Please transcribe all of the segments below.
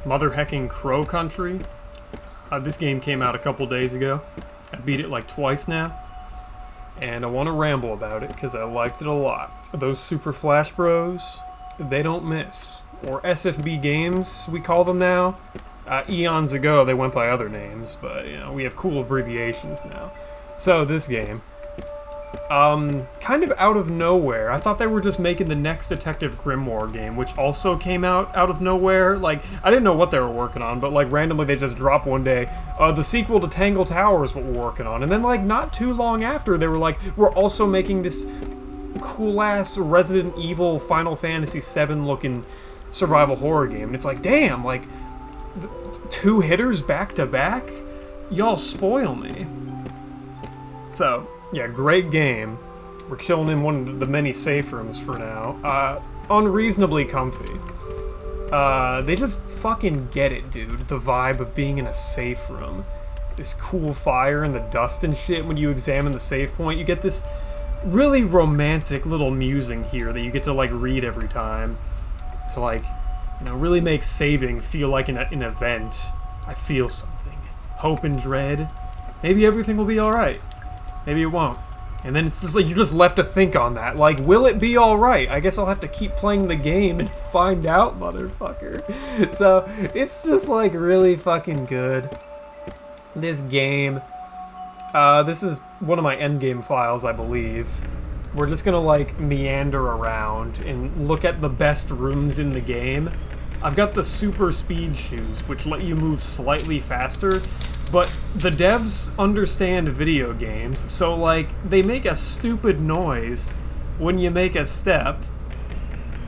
Mother Hecking Crow Country. This game came out a couple days ago. I beat it like twice now. And I want to ramble about it because I liked it a lot. Those Super Flash Bros, they don't miss. Or SFB games, we call them now. Eons ago, they went by other names, but, you know, we have cool abbreviations now. So, this game. Kind of out of nowhere. I thought they were just making the next Detective Grimoire game, which also came out of nowhere. Like, I didn't know what they were working on, but, like, randomly they just dropped one day, the sequel to Tangle Tower is what we're working on. And then, like, not too long after, they were like, we're also making this cool-ass Resident Evil Final Fantasy VII looking survival horror game. And it's like, damn, like, two hitters back-to-back? Y'all spoil me. So, yeah, great game. We're chilling in one of the many safe rooms for now. Unreasonably comfy. They just fucking get it, dude. The vibe of being in a safe room. This cool fire and the dust and shit when you examine the save point. You get this really romantic little musing here that you get to, like, read every time. To, like, you know, really make saving feel like an event. I feel something. Hope and dread. Maybe everything will be alright. Maybe it won't. And then it's just like, you're just left to think on that. Like, will it be alright? I guess I'll have to keep playing the game and find out, motherfucker. So, it's just, like, really fucking good. This game. This is one of my endgame files, I believe. We're just gonna, like, meander around and look at the best rooms in the game. I've got the super speed shoes, which let you move slightly faster. But the devs understand video games, so, like, they make a stupid noise when you make a step.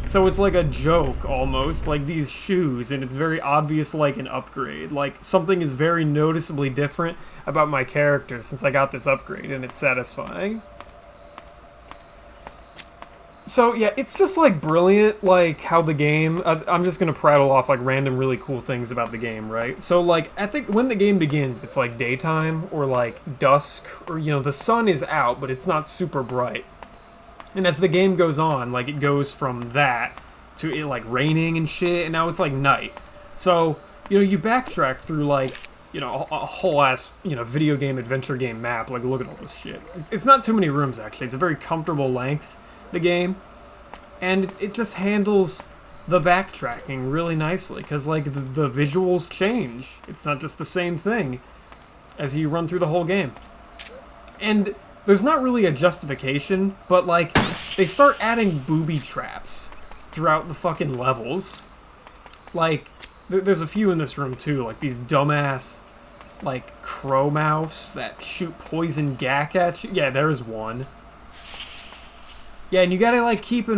So it's like a joke, almost, like these shoes, and it's very obvious, like, an upgrade. Like, something is very noticeably different about my character since I got this upgrade, and it's satisfying. So, yeah, it's just, like, brilliant, like, how the game... I'm just gonna prattle off, like, random really cool things about the game, right? So, like, I think when the game begins, it's, like, daytime, or, like, dusk, or, you know, the sun is out, but it's not super bright. And as the game goes on, like, it goes from that to it, like, raining and shit, and now it's, like, night. So, you know, you backtrack through, like, you know, a whole-ass, you know, video game, adventure game map. Like, look at all this shit. It's not too many rooms, actually. It's a very comfortable length, the game, and it just handles the backtracking really nicely, because, like, the visuals change. It's not just the same thing as you run through the whole game. And there's not really a justification, but, like, they start adding booby traps throughout the fucking levels. Like, there's a few in this room, too, like these dumbass, like, crow mouths that shoot poison gack at you. Yeah, there's one. Yeah, and you gotta, like, keep a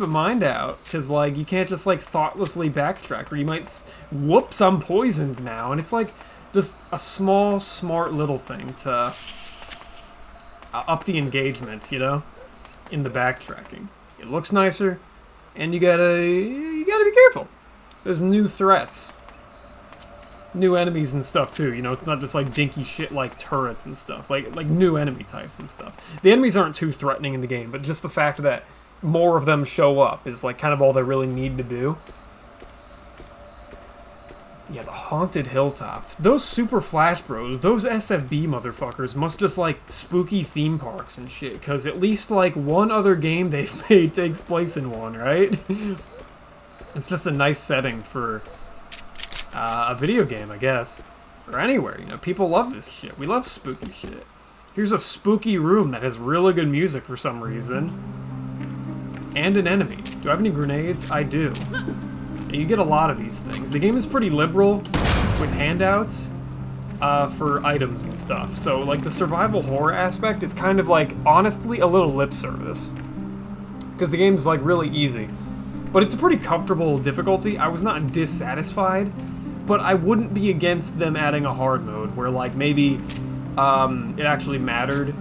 mind out, because, like, you can't just, like, thoughtlessly backtrack, or you might, whoops, I'm poisoned now, and it's, like, just a small, smart little thing to up the engagement, you know, in the backtracking. It looks nicer, and you gotta be careful. There's new threats. New enemies and stuff, too, you know, it's not just, like, dinky shit like turrets and stuff, like new enemy types and stuff. The enemies aren't too threatening in the game, but just the fact that more of them show up is, like, kind of all they really need to do. Yeah, the Haunted Hilltop. Those Super Flash Bros, those SFB motherfuckers must just, like, spooky theme parks and shit, because at least, like, one other game they've made takes place in one, right? It's just a nice setting for a video game, I guess. Or anywhere, you know, people love this shit. We love spooky shit. Here's a spooky room that has really good music for some reason. And an enemy. Do I have any grenades? I do. Yeah, you get a lot of these things. The game is pretty liberal with handouts for items and stuff. So, like, the survival horror aspect is kind of, like, honestly, a little lip service. Because the game's, like, really easy. But it's a pretty comfortable difficulty. I was not dissatisfied, but I wouldn't be against them adding a hard mode where, like, maybe it actually mattered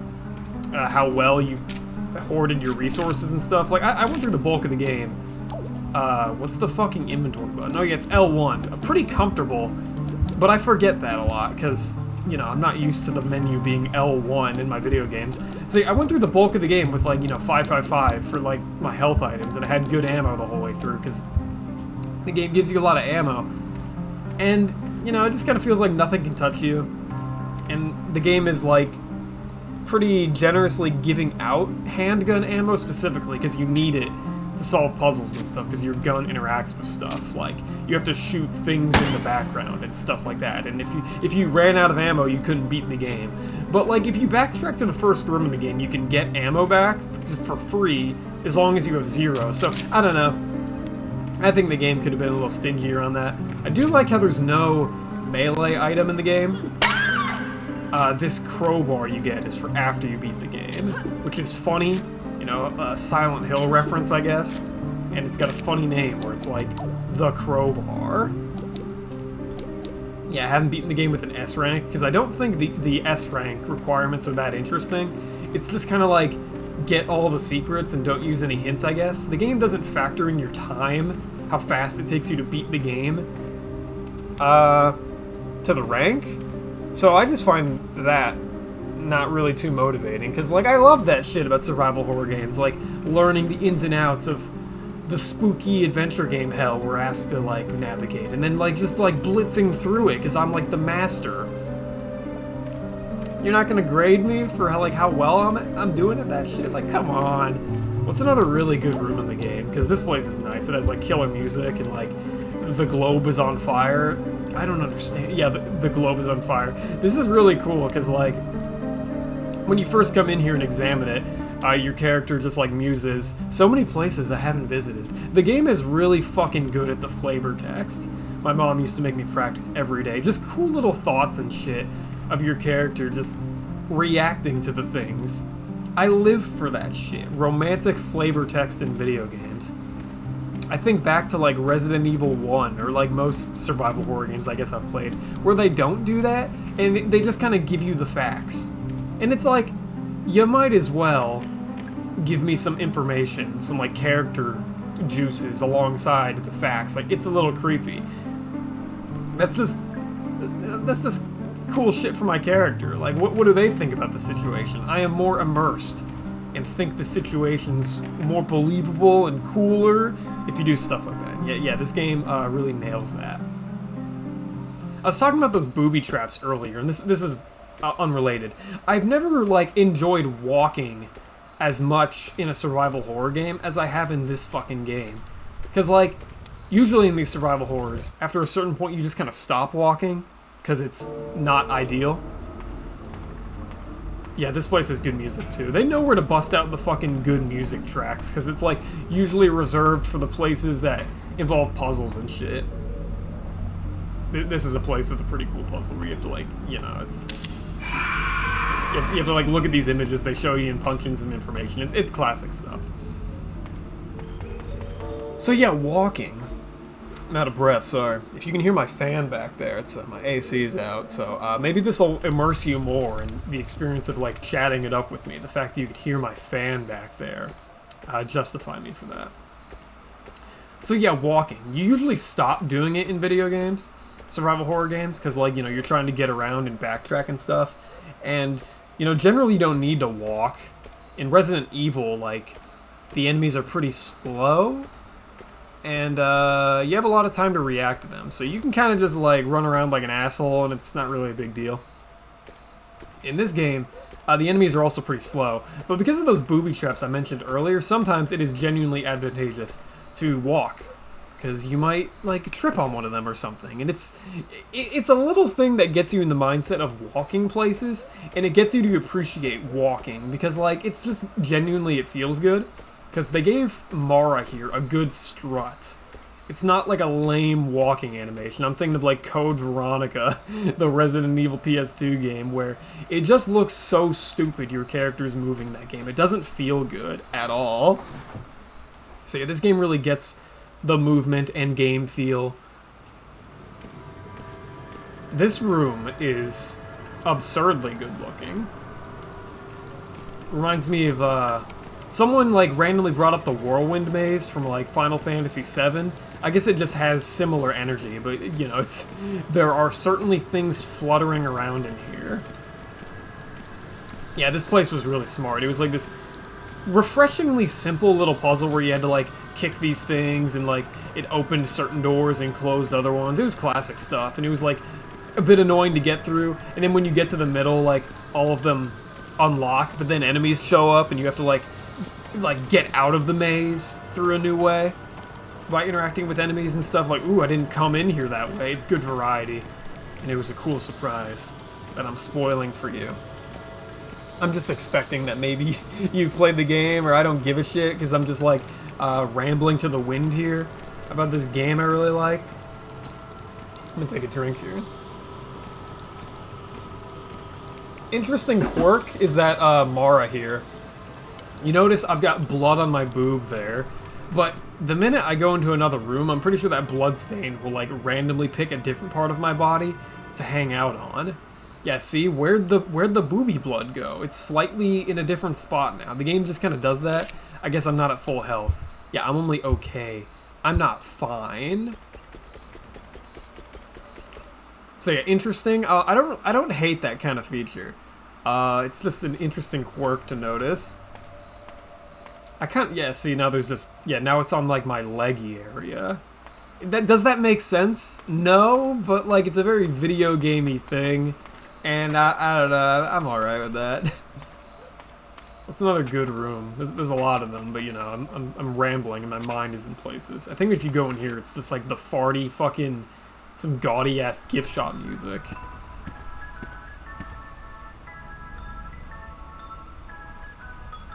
how well you hoarded your resources and stuff. Like, I went through the bulk of the game. What's the fucking inventory button? Oh yeah, it's L1. Pretty comfortable, but I forget that a lot, because, you know, I'm not used to the menu being L1 in my video games. So I went through the bulk of the game with, like, you know, 555 for, like, my health items, and I had good ammo the whole way through, because the game gives you a lot of ammo. And, you know, it just kind of feels like nothing can touch you. And the game is, like, pretty generously giving out handgun ammo specifically, because you need it to solve puzzles and stuff, because your gun interacts with stuff. Like, you have to shoot things in the background and stuff like that. And if you ran out of ammo, you couldn't beat the game. But, like, if you backtrack to the first room in the game, you can get ammo back for free as long as you have 0. So, I don't know. I think the game could have been a little stingier on that. I do like how there's no melee item in the game. This crowbar you get is for after you beat the game, which is funny. You know, a Silent Hill reference, I guess. And it's got a funny name where it's like, the crowbar. Yeah, I haven't beaten the game with an S rank, because I don't think the S rank requirements are that interesting. It's just kind of like, get all the secrets and don't use any hints, I guess. The game doesn't factor in your time, how fast it takes you to beat the game, to the rank. So I just find that not really too motivating, because, like, I love that shit about survival horror games, like, learning the ins and outs of the spooky adventure game hell we're asked to, like, navigate, and then, like, just, like, blitzing through it, because I'm, like, the master. You're not gonna grade me for how well I'm doing at that shit? Like, come on. What's another really good room in the game? Because this place is nice. It has, like, killer music, and, like, the globe is on fire. I don't understand. Yeah, the globe is on fire. This is really cool, because, like, when you first come in here and examine it, your character just, like, muses so many places I haven't visited. The game is really fucking good at the flavor text. My mom used to make me practice every day. Just cool little thoughts and shit of your character just reacting to the things. I live for that shit. Romantic flavor text in video games. I think back to, like, Resident Evil 1, or, like, most survival horror games I guess I've played, where they don't do that, and they just kind of give you the facts. And it's like, you might as well give me some information, some, like, character juices alongside the facts. Like, it's a little creepy. That's just cool shit for my character. Like, what do they think about the situation? I am more immersed and think the situation's more believable and cooler if you do stuff like that. Yeah, this game really nails that. I was talking about those booby traps earlier, and this is unrelated. I've never, like, enjoyed walking as much in a survival horror game as I have in this fucking game. Because, like, usually in these survival horrors, after a certain point you just kind of stop walking, because it's not ideal. Yeah, this place has good music too. They know where to bust out the fucking good music tracks, because it's, like, usually reserved for the places that involve puzzles and shit. This is a place with a pretty cool puzzle where you have to, like, you know, it's... You have to, like, look at these images they show you and punch in some information. It's classic stuff. So yeah, walking. I'm out of breath, sorry. If you can hear my fan back there, it's my AC is out, so maybe this will immerse you more in the experience of, like, chatting it up with me. The fact that you could hear my fan back there justify me for that. So yeah, walking. You usually stop doing it in video games, survival horror games, because, like, you know, you're trying to get around and backtrack and stuff, and, you know, generally you don't need to walk. In Resident Evil, like, the enemies are pretty slow, and you have a lot of time to react to them, so you can kind of just, like, run around like an asshole, and it's not really a big deal. In this game, the enemies are also pretty slow, but because of those booby traps I mentioned earlier, sometimes it is genuinely advantageous to walk, because you might, like, trip on one of them or something, and it's a little thing that gets you in the mindset of walking places, and it gets you to appreciate walking, because, like, it's just genuinely, it feels good. Because they gave Mara here a good strut. It's not like a lame walking animation. I'm thinking of, like, Code Veronica, the Resident Evil PS2 game, where it just looks so stupid your character's moving in that game. It doesn't feel good at all. So yeah, this game really gets the movement and game feel. This room is absurdly good looking. Reminds me of, someone, like, randomly brought up the Whirlwind Maze from, like, Final Fantasy VII. I guess it just has similar energy, but, you know, there are certainly things fluttering around in here. Yeah, this place was really smart. It was, like, this refreshingly simple little puzzle where you had to, like, kick these things, and like it opened certain doors and closed other ones. It was classic stuff, and it was like a bit annoying to get through. And then when you get to the middle, like all of them unlock, but then enemies show up, and you have to like get out of the maze through a new way by interacting with enemies and stuff. Like, ooh, I didn't come in here that way. It's good variety, and it was a cool surprise that I'm spoiling for you. I'm just expecting that maybe you played the game, or I don't give a shit, because I'm just like rambling to the wind here about this game I really liked. I'm gonna take a drink here. Interesting quirk is that Mara here. You notice I've got blood on my boob there, but the minute I go into another room, I'm pretty sure that blood stain will like randomly pick a different part of my body to hang out on. Yeah, see, where'd the booby blood go? It's slightly in a different spot now. The game just kind of does that. I guess I'm not at full health. Yeah, I'm only okay. I'm not fine. So yeah, interesting. I don't hate that kind of feature. It's just an interesting quirk to notice. Yeah, see, now there's just, yeah, now it's on like my leggy area. Does that make sense? No, but like it's a very video gamey thing. And I don't know, I'm alright with that. That's another good room. There's a lot of them, but you know, I'm rambling and my mind is in places. I think if you go in here, it's just like the farty fucking, some gaudy ass gift shop music.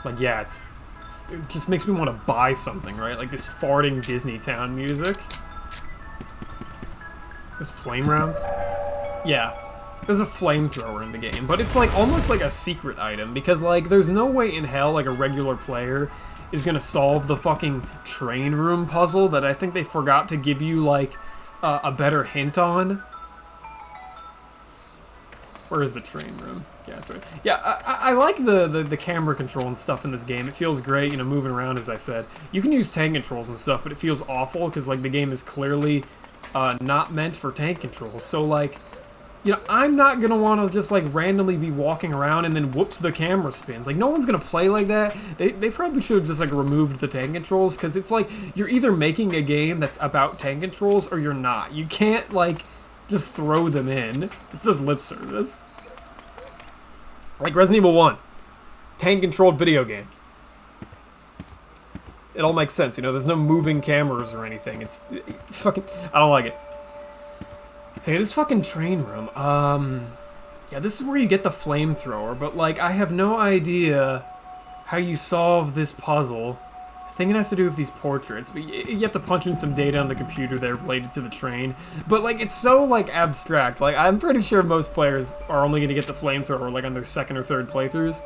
Like, yeah, it just makes me want to buy something, right? Like this farting Disney Town music. This flame rounds? Yeah. There's a flamethrower in the game, but it's like almost like a secret item, because like there's no way in hell like a regular player is gonna solve the fucking train room puzzle that I think they forgot to give you like a better hint on. Where is the train room? Yeah, that's right. Yeah, I like the camera control and stuff in this game. It feels great, you know, moving around, as I said. You can use tank controls and stuff, but it feels awful because like the game is clearly not meant for tank controls. So like, you know, I'm not gonna want to just like randomly be walking around and then whoops, the camera spins. Like, no one's gonna play like that. They probably should have just like removed the tank controls, because it's like you're either making a game that's about tank controls or you're not. You can't like just throw them in. It's just lip service. Like Resident Evil 1, tank controlled video game. It all makes sense, you know. There's no moving cameras or anything. It's fucking, I don't like it. So yeah, this fucking train room, yeah, this is where you get the flamethrower, but like, I have no idea how you solve this puzzle. I think it has to do with these portraits, but you have to punch in some data on the computer there related to the train. But like, it's so like abstract. Like, I'm pretty sure most players are only gonna get the flamethrower like on their second or third playthroughs.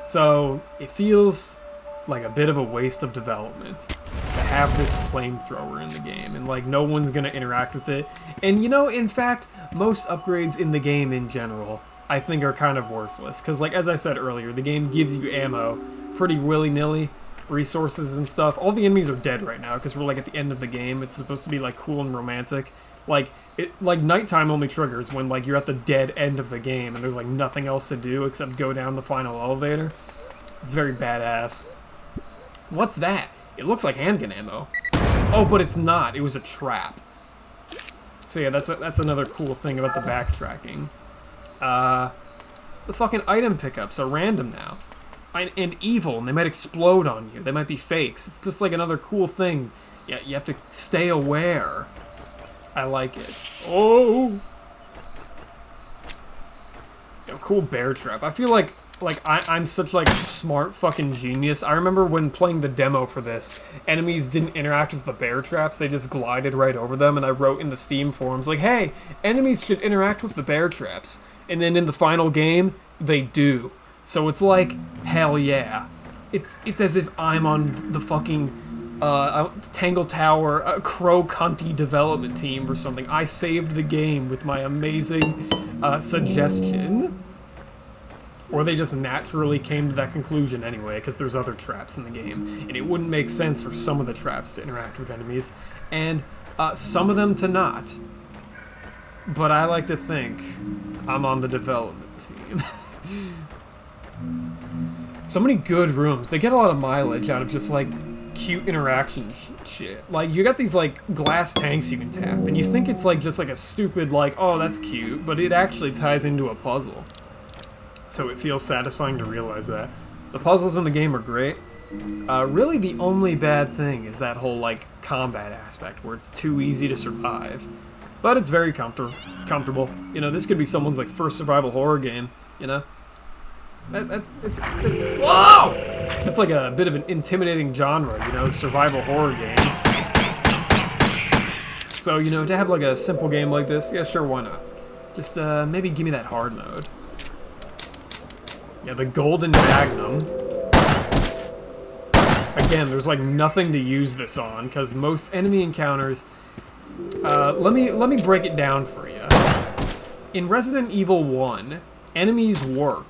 So it feels like a bit of a waste of development to have this flamethrower in the game, and like no one's gonna interact with it. And you know, in fact, most upgrades in the game in general I think are kind of worthless, because like as I said earlier, the game gives you ammo pretty willy-nilly, resources and stuff. All the enemies are dead right now because we're like at the end of the game. It's supposed to be like cool and romantic. Like nighttime only triggers when like you're at the dead end of the game and there's like nothing else to do except go down the final elevator. It's very badass. What's that? It looks like handgun ammo. Oh, but it's not. It was a trap. So yeah, that's another cool thing about the backtracking. The fucking item pickups are random now. And evil, and they might explode on you. They might be fakes. It's just like another cool thing. Yeah, you have to stay aware. I like it. Oh! Yo, cool bear trap. I feel like I'm such like a smart fucking genius. I remember when playing the demo for this, enemies didn't interact with the bear traps, they just glided right over them, and I wrote in the Steam forums like, hey, enemies should interact with the bear traps. And then in the final game, they do. So it's like, hell yeah. It's as if I'm on the fucking Tangle Tower Crow Cunty development team or something. I saved the game with my amazing suggestion. Or they just naturally came to that conclusion anyway, because there's other traps in the game. And it wouldn't make sense for some of the traps to interact with enemies, and some of them to not. But I like to think I'm on the development team. So many good rooms. They get a lot of mileage out of just, like, cute interaction shit. Like, you got these, like, glass tanks you can tap, and you think it's, like, just, like, a stupid, like, oh, that's cute, but it actually ties into a puzzle. So it feels satisfying to realize that. The puzzles in the game are great. Really the only bad thing is that whole, like, combat aspect, where it's too easy to survive. But it's very comfortable. You know, this could be someone's, like, first survival horror game, you know? Whoa! It's like a bit of an intimidating genre, you know, survival horror games. So, you know, to have, like, a simple game like this, yeah, sure, why not? Just, maybe give me that hard mode. Yeah, the Golden Magnum. Again, there's, like, nothing to use this on, because most enemy encounters... let me break it down for you. In Resident Evil 1, enemies work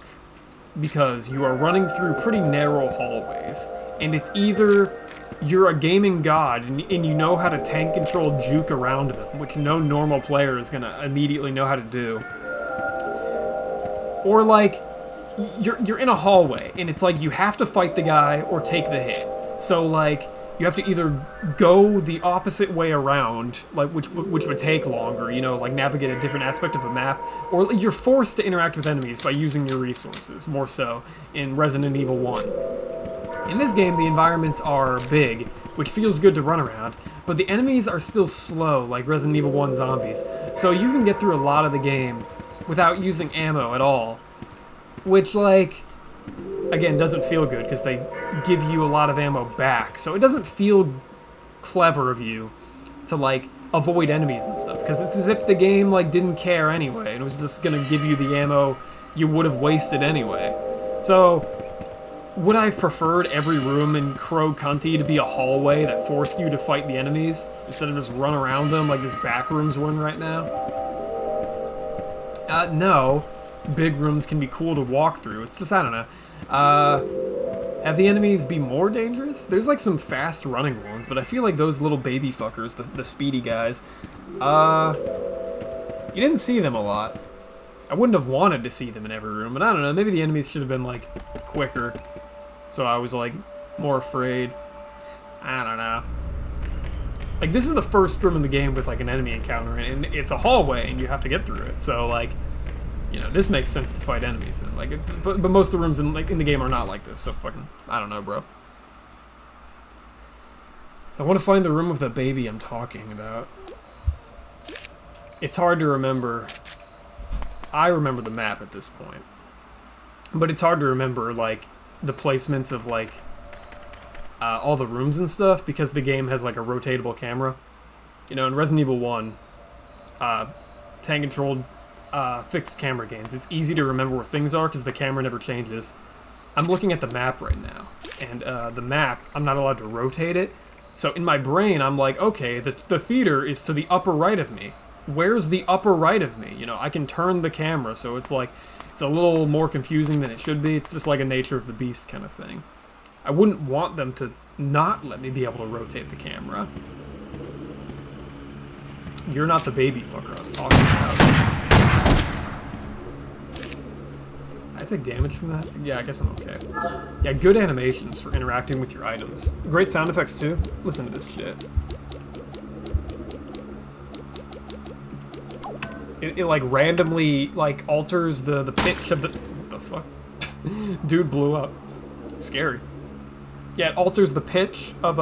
because you are running through pretty narrow hallways, and it's either you're a gaming god and you know how to tank control juke around them, which no normal player is gonna immediately know how to do, or like you're in a hallway and it's like you have to fight the guy or take the hit. So like you have to either go the opposite way around, like which would take longer, you know, like navigate a different aspect of the map, or you're forced to interact with enemies by using your resources, more so in Resident Evil 1. In this game, the environments are big, which feels good to run around, but the enemies are still slow, like Resident Evil 1 zombies, so you can get through a lot of the game without using ammo at all, which, like, again, doesn't feel good, because they give you a lot of ammo back, so it doesn't feel clever of you to, like, avoid enemies and stuff, because it's as if the game, like, didn't care anyway, and it was just gonna give you the ammo you would have wasted anyway. So, would I have preferred every room in Crow County to be a hallway that forced you to fight the enemies, instead of just run around them like this back rooms we're in right now? No. Big rooms can be cool to walk through, it's just, I don't know. Have the enemies be more dangerous? There's like some fast running ones, but I feel like those little baby fuckers, the speedy guys, you didn't see them a lot. I wouldn't have wanted to see them in every room, but I don't know, maybe the enemies should have been like quicker, so I was like more afraid. I don't know. Like, this is the first room in the game with like an enemy encounter, and it's a hallway and you have to get through it, so like, you know, this makes sense to fight enemies in. Like, but most of the rooms in the game are not like this. So fucking, I don't know, bro. I want to find the room with the baby I'm talking about. It's hard to remember. I remember the map at this point, but it's hard to remember like the placements of like all the rooms and stuff, because the game has like a rotatable camera. You know, in Resident Evil 1, tank controlled. Fixed camera games. It's easy to remember where things are because the camera never changes. I'm looking at the map right now, and the map, I'm not allowed to rotate it. So in my brain, I'm like, okay, the theater is to the upper right of me. Where's the upper right of me? You know, I can turn the camera, so it's like, it's a little more confusing than it should be. It's just like a nature of the beast kind of thing. I wouldn't want them to not let me be able to rotate the camera. You're not the baby fucker I was talking about. I take damage from that? Yeah, I guess I'm okay. Yeah, good animations for interacting with your items. Great sound effects too. Listen to this shit. It like randomly like alters the pitch of the... What the fuck? Dude blew up. Scary. Yeah, it alters the pitch of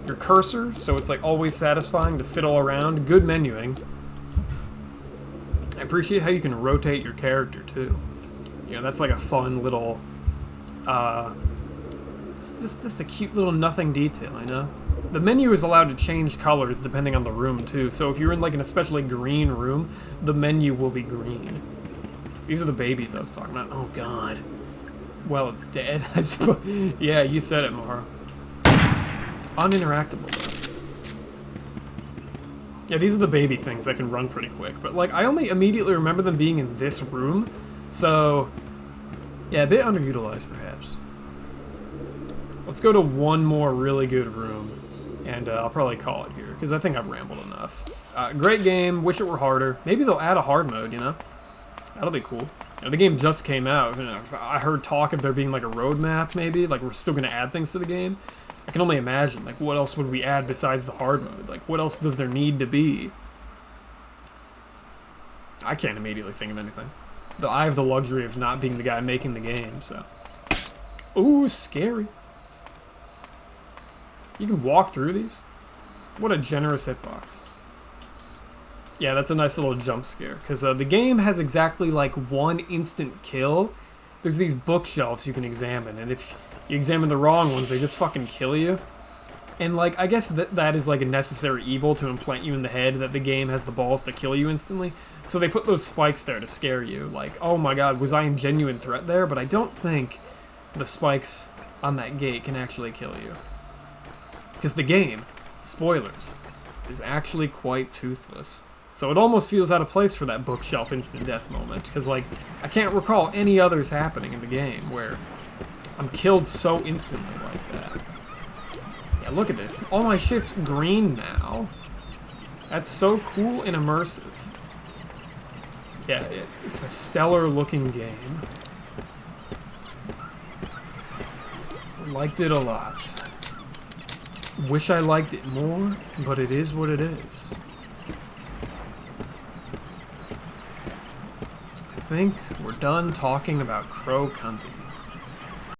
your cursor, so it's like always satisfying to fiddle around. Good menuing. I appreciate how you can rotate your character too. You know, that's like a fun little, just a cute little nothing detail, you know? The menu is allowed to change colors depending on the room, too, so if you're in like an especially green room, the menu will be green. These are the babies I was talking about. Oh, God. Well, it's dead, I suppose. Yeah, you said it, Mara. Uninteractable, though. Yeah, these are the baby things that can run pretty quick, but like, I only immediately remember them being in this room. So, yeah, a bit underutilized, perhaps. Let's go to one more really good room, and I'll probably call it here, because I think I've rambled enough. Great game, wish it were harder. Maybe they'll add a hard mode, you know? That'll be cool. The game just came out. I heard talk of there being like a roadmap, maybe. Like we're still gonna add things to the game. I can only imagine. Like what else would we add besides the hard mode? Like what else does there need to be? I can't immediately think of anything. I have the luxury of not being the guy making the game, so. Ooh, scary. You can walk through these? What a generous hitbox. Yeah, that's a nice little jump scare, because the game has exactly like one instant kill. There's these bookshelves you can examine, and if you examine the wrong ones, they just fucking kill you. And like, I guess that is like a necessary evil to implant you in the head that the game has the balls to kill you instantly. So they put those spikes there to scare you, like, oh my god, was I in genuine threat there? But I don't think the spikes on that gate can actually kill you. Because the game, spoilers, is actually quite toothless. So it almost feels out of place for that bookshelf instant death moment, because like, I can't recall any others happening in the game where I'm killed so instantly like that. Yeah, look at this. All my shit's green now. That's so cool and immersive. Yeah, it's a stellar looking game. Liked it a lot. Wish I liked it more, but it is what it is. I think we're done talking about Crow County.